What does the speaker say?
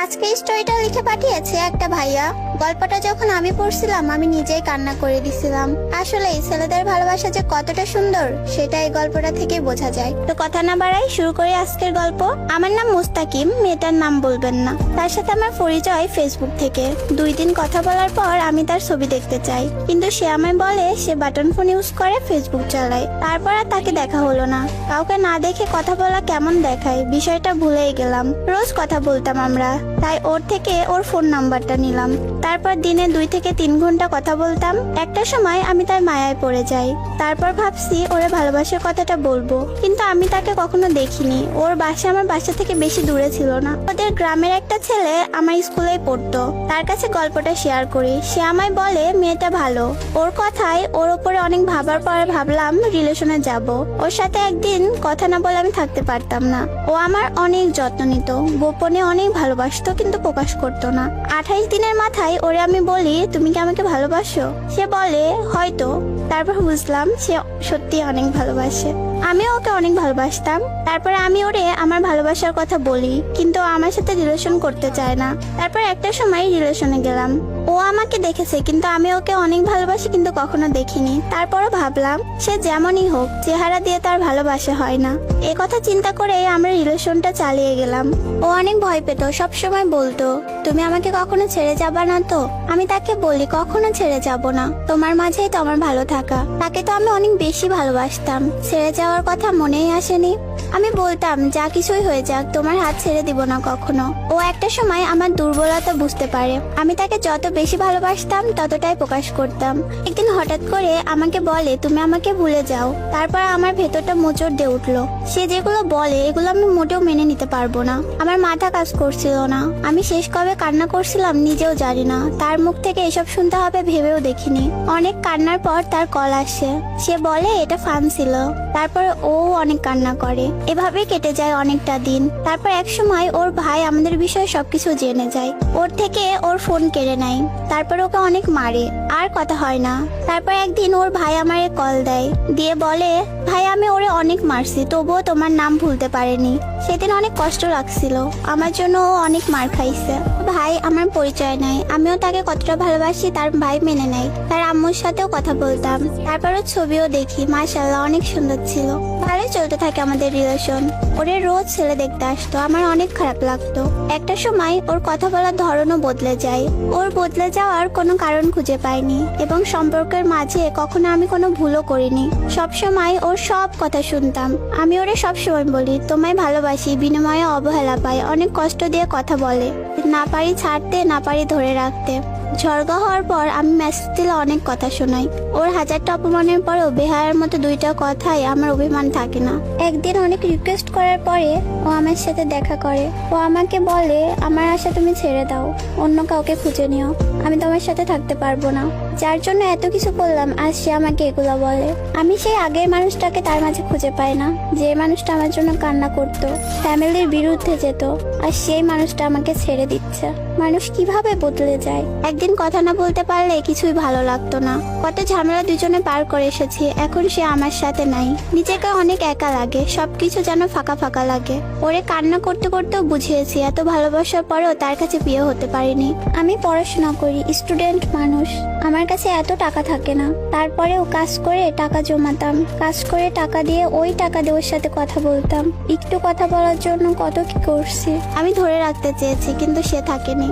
আজকে স্টোরিটা লিখে পাঠিয়েছে একটা ভাইয়া। গল্পটা যখন আমি পড়ছিলাম আমি নিজেই কান্না করে দিছিলাম। আসলে ছেলেদের ভালোবাসা যে কতটা সুন্দর সেটা এই গল্পটা থেকে বোঝা যায়। তো কথা না বাড়াই শুরু করি আজকের গল্প। আমার নাম মুস্তাকিম, মেয়েটার নাম বলবেন না। তার সাথে আমার পরিচয় ফেসবুক থেকে। 2 দিন কথা বলার পর আমি তার ছবি দেখতে চাই, কিন্তু সে আমায় বলে সে বাটন ফোন ইউজ করে, ফেসবুক চালায়। তারপর আর তাকে দেখা হলো না। কাউকে না দেখে কথা বলা কেমন দেখায় বিষয়টা ভুলেই গেলাম। রোজ কথা বলতাম আমরা, তাই ওর থেকে ওর ফোন নাম্বারটা নিলাম। তারপর দিনে 2 থেকে 3 ঘন্টা কথা বলতাম। একটা সময় আমি তার মায়ায় পড়ে যাই। তারপর ভাবছি ওরে ভালোবাসার কথাটা বলবো, কিন্তু আমি তাকে কখনো দেখিনি। ওর বাসা আমার বাসা থেকে বেশি দূরে ছিল না। ওদের গ্রামের একটা ছেলে আমার স্কুলেই পড়তো, তার কাছে গল্পটা শেয়ার করি। সে আমায় বলে মেয়েটা ভালো। ওর কথায় ওর উপরে অনেক ভাবার পর ভাবলাম রিলেশনে যাব। ওর সাথে একদিন কথা না বলে আমি থাকতে পারতাম না। ও আমার অনেক যত্ন নিত, গোপনে অনেক ভালোবাসতো, কিন্তু প্রকাশ করতো না। 28 দিনের মাথায় ওরে আমি বলি তুমি কি আমাকে ভালোবাসো? সে বলে হয়তো। তারপর বুঝলাম সে সত্যি অনেক ভালোবাসে। আমিও ওকে অনেক ভালোবাসতাম। তারপরে আমি ওরে আমার ভালোবাসার কথা বলি, কিন্তু ও আমার সাথে রিলেশন করতে চায় না। তারপর একটা সময় রিলেশনে গেলাম। ও আমাকে দেখেছে, কিন্তু আমি ওকে অনেক ভালোবাসি, কিন্তু কখনো দেখিনি। তারপরও ভাবলাম সে যেমনই হোক চেহারা দিয়ে তার ভালোবাসা হয় না। এ কথা চিন্তা করে আমরা রিলেশনটা চালিয়ে গেলাম। ও অনেক ভয় পেত, সবসময় বলতো তুমি আমাকে কখনো ছেড়ে যাবা না তো? আমি তাকে বলি কখনো ছেড়ে যাব না, তোমার মাঝেই তো আমার ভালো থাকা। তাকে তো আমি অনেক বেশি ভালোবাসতাম, ছেড়ে যাওয়ার কথা মনেই আসেনি। আমি বলতাম যা কিছুই হয়ে যাক তোমার হাত ছেড়ে দিব না কখনো। ও একটা সময় আমার দুর্বলতা বুঝতে পারে। আমি তাকে যত বেশি ভালোবাসতাম ততটাই প্রকাশ করতাম। একদিন হঠাৎ করে আমাকে বলে তুমি আমাকে ভুলে যাও। তারপর আমার ভেতরটা মোচড় দিয়ে উঠলো। সে যেগুলো বলে এগুলো আমি মোটেও মেনে নিতে পারবো না। আমার মাথা কাজ করছিল না। আমি শেষ কবে কান্না করছিলাম নিজেও জানি না। তার মুখ থেকে এসব শুনতে হবে ভেবেও দেখিনি। অনেক কান্নার পর তার কল আসে। সে বলে এটা ফান ছিল। তারপর ও অনেক কান্না করে। এভাবে কেটে যায় অনেকটা দিন। তারপর এক সময় ওর ভাই আমাদের বিষয়ে সবকিছু জেনে যায়। ওর থেকে ওর ফোন কেড়ে নেয়। তারপর ওকে অনেক মারে, আর কথা হয় না। তারপর একদিন ওর ভাই আমারে কল দেয়, দিয়ে বলে ভাই আমি ওরে অনেক মারছি, তবুও তোমার নাম ভুলতে পারেনি। সেদিন অনেক কষ্ট লাগছিল, আমার জন্য ও অনেক মার খাইছে। ভাই আমার পরিচয় নাই, আমিও তাকে কতটা ভালোবাসি তার ভাই মেনে নেয়। তার আম্মুর সাথেও কথা বলতাম। তারপরও ছবিও দেখি, মাশাআল্লাহ অনেক সুন্দর ছিল। ভালোই চলতে থাকে আমাদের রিলেশন। ওরে রোজ ছেলে দেখতে আসতো, আমার অনেক খারাপ লাগতো। একটা সময় ওর কথা বলার ধরনও বদলে যায়। ওর বদলে যাওয়ার কোনো কারণ খুঁজে পাইনি, এবং সম্পর্কের মাঝে কখনো আমি কোনো ভুলও করিনি। সব সময় ওর সব কথা শুনতাম। আমি ওরে সব সময় বলি তোমায় ভালোবাসি, বিনিময়ে অবহেলা পাই। অনেক কষ্ট দিয়ে কথা বলে, না পারি ছাড়তে, না পারি ধরে রাখতে। ঝড়গা হওয়ার পর আমি মেসেজ দিলে অনেক কথা শোনাই। ওর হাজারটা অপমানের পরেও বেহায়ার মতো 2টা কথাই আমার অভিমান থাকে না। একদিন অনেক রিকোয়েস্ট করার পরে ও আমার সাথে দেখা করে। ও আমাকে বলে আমার আশা তুমি ছেড়ে দাও, অন্য কাউকে খুঁজে নিও, আমি তোমার সাথে থাকতে পারবো না। যার জন্য এত কিছু করলাম, আজ সে আমাকে এগুলো বলে। আমি সেই আগের মানুষটাকে তার মাঝে খুঁজে পাই না, যে মানুষটা আমার জন্য কান্না করতো, ফ্যামিলির বিরুদ্ধে যেত, আর সেই মানুষটা আমাকে ছেড়ে দিচ্ছে। মানুষ কিভাবে বদলে যায়। একদিন কথা না বলতে পারলে কিছুই ভালো লাগতো না। কত ঝামেলা দুজনে পার করে এসেছি, এখন সে আমার সাথে নাই। নিজেকে অনেক একা লাগে, সবকিছু যেন ফাঁকা ফাঁকা লাগে। ওরে কান্না করতে করতেও বুঝিয়েছি এত ভালোবাসার পরেও তার কাছে বিয়ে হতে পারিনি। আমি পড়াশোনা করি, স্টুডেন্ট মানুষ, আমার কাছে এত টাকা থাকে না। তারপরেও কাজ করে টাকা জমাতাম, কাজ করে টাকা দিয়ে ওই টাকা দিয়ে ওর সাথে কথা বলতাম। একটু কথা বলার জন্য কত কি করছি। আমি ধরে রাখতে চেয়েছি, কিন্তু সে থাকেনি।